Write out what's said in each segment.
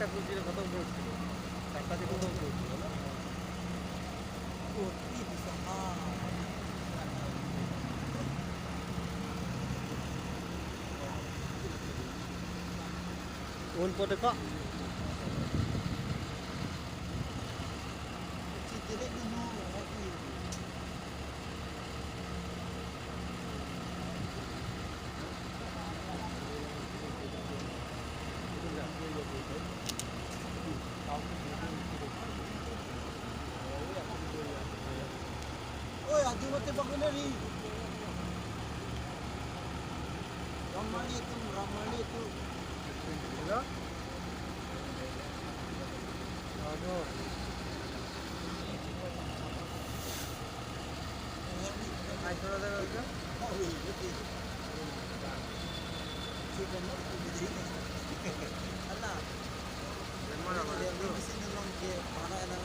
চারটা কুচিরে খতম করছিল, চারটা দিয়ে খতম করছিল না। Un po dekat. Oi, adi mati baguna ri. Ramani itu. Hello? Ano? Ay, thora daga ka? Allah. Mana mana? Di sini long ke mana ada.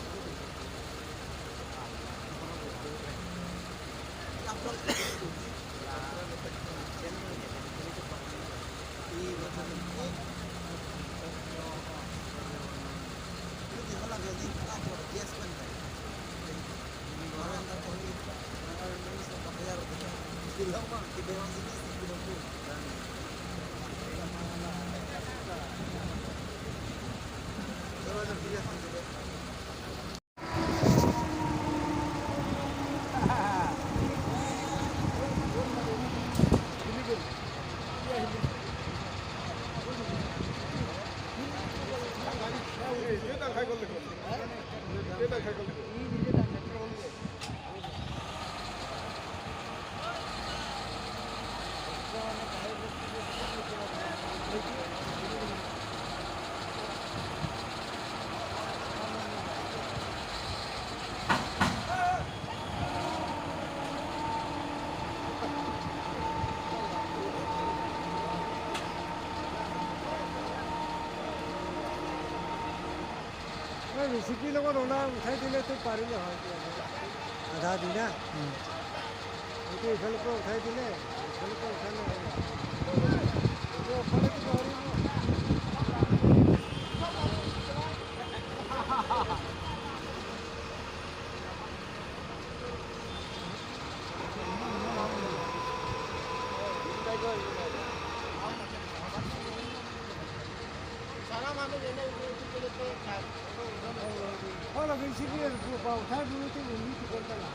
Recipe লগত ওনা উঠাই দিলে তো পাৰিলে হয় আধা দিনা এইটো এইফালৰ পৰা উঠাই দিলে এইফালৰ পৰা উঠালে এইটো অকলে Hola, que si quieres para usar no tengo ni que cortar la.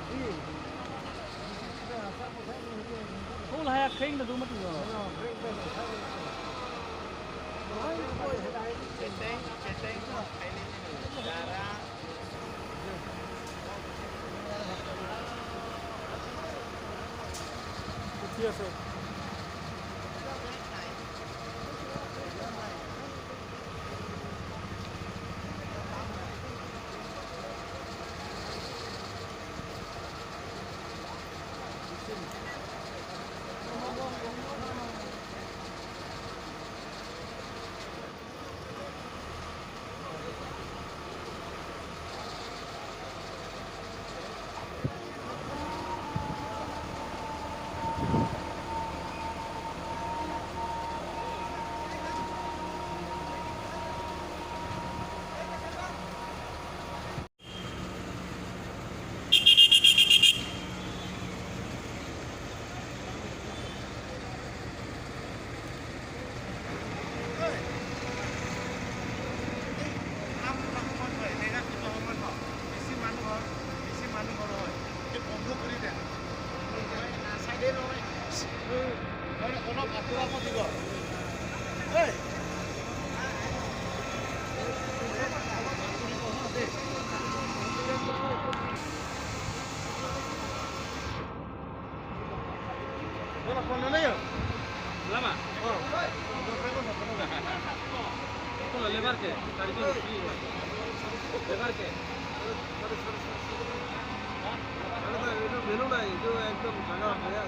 Sí. Không là khinh là đúng mất rồi. Yes, sir. Lama. Con le barche, le barche. বেরো নাই, একদম জায়গা